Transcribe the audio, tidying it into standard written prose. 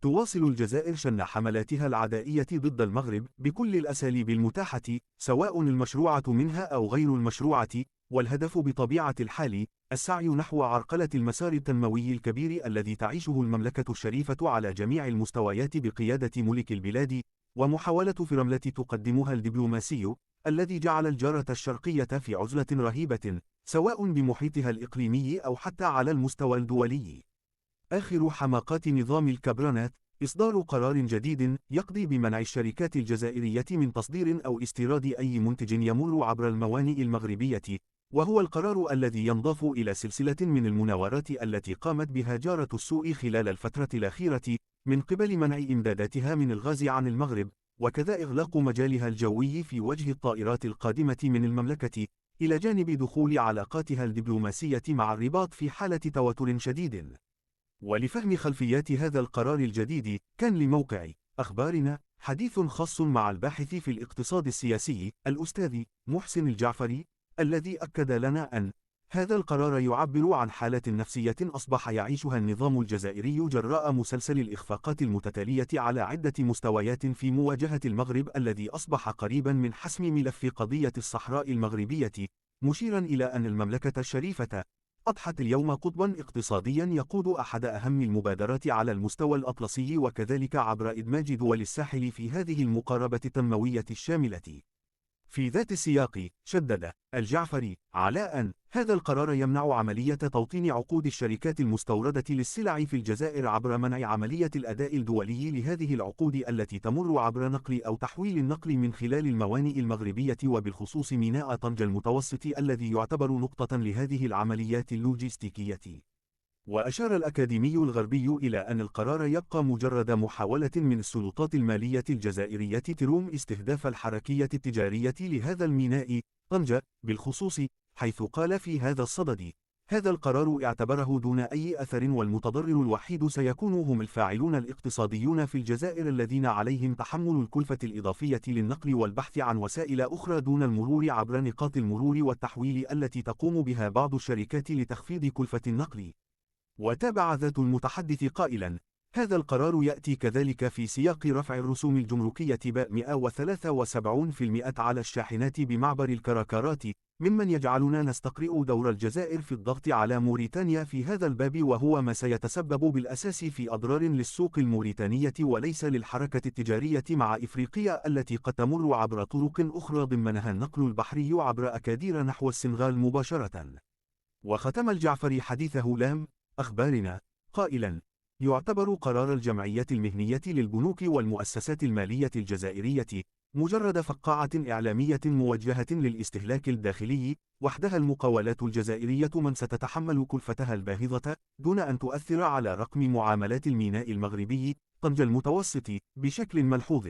تواصل الجزائر شن حملاتها العدائية ضد المغرب بكل الأساليب المتاحة، سواء المشروعة منها أو غير المشروعة، والهدف بطبيعة الحال السعي نحو عرقلة المسار التنموي الكبير الذي تعيشه المملكة الشريفة على جميع المستويات بقيادة ملك البلاد، ومحاولة فرملة تقدمها الدبلوماسي الذي جعل الجارة الشرقية في عزلة رهيبة، سواء بمحيطها الإقليمي أو حتى على المستوى الدولي. آخر حماقات نظام الكابرانات إصدار قرار جديد يقضي بمنع الشركات الجزائرية من تصدير أو استيراد أي منتج يمر عبر الموانئ المغربية، وهو القرار الذي ينضاف إلى سلسلة من المناورات التي قامت بها جارة السوء خلال الفترة الأخيرة من قبل منع إمداداتها من الغاز عن المغرب، وكذا إغلاق مجالها الجوي في وجه الطائرات القادمة من المملكة، إلى جانب دخول علاقاتها الدبلوماسية مع الرباط في حالة توتر شديد. ولفهم خلفيات هذا القرار الجديد، كان لموقع أخبارنا حديث خاص مع الباحث في الاقتصاد السياسي الأستاذ محسن الجعفري، الذي أكد لنا أن هذا القرار يعبر عن حالة نفسية أصبح يعيشها النظام الجزائري جراء مسلسل الإخفاقات المتتالية على عدة مستويات في مواجهة المغرب الذي أصبح قريبا من حسم ملف قضية الصحراء المغربية، مشيرا إلى أن المملكة الشريفة أضحت اليوم قطبا اقتصاديا يقود أحد أهم المبادرات على المستوى الأطلسي، وكذلك عبر إدماج دول الساحل في هذه المقاربة التنموية الشاملة. في ذات السياق، شدد الجعفري على أن هذا القرار يمنع عملية توطين عقود الشركات المستوردة للسلع في الجزائر عبر منع عملية الأداء الدولي لهذه العقود التي تمر عبر نقل أو تحويل النقل من خلال الموانئ المغربية، وبالخصوص ميناء طنجة المتوسط الذي يعتبر نقطة لهذه العمليات اللوجستيكية. وأشار الأكاديمي الغربي إلى أن القرار يبقى مجرد محاولة من السلطات المالية الجزائرية تروم استهداف الحركية التجارية لهذا الميناء طنجة بالخصوص، حيث قال في هذا الصدد: هذا القرار اعتبره دون أي أثر، والمتضرر الوحيد سيكون هم الفاعلون الاقتصاديون في الجزائر الذين عليهم تحمل الكلفة الإضافية للنقل والبحث عن وسائل أخرى دون المرور عبر نقاط المرور والتحويل التي تقوم بها بعض الشركات لتخفيض كلفة النقل. وتابع ذات المتحدث قائلا: هذا القرار يأتي كذلك في سياق رفع الرسوم الجمركية ب 173% على الشاحنات بمعبر الكراكارات، ممن يجعلنا نستقرئ دور الجزائر في الضغط على موريتانيا في هذا الباب، وهو ما سيتسبب بالأساس في أضرار للسوق الموريتانية وليس للحركة التجارية مع إفريقيا التي قد تمر عبر طرق أخرى ضمنها النقل البحري عبر أكادير نحو السنغال مباشرة. وختم الجعفري حديثه لام أخبارنا قائلا: يعتبر قرار الجمعية المهنية للبنوك والمؤسسات المالية الجزائرية مجرد فقاعة إعلامية موجهة للاستهلاك الداخلي، وحدها المقاولات الجزائرية من ستتحمل كلفتها الباهظة دون أن تؤثر على رقم معاملات الميناء المغربي طنجة المتوسط بشكل ملحوظ.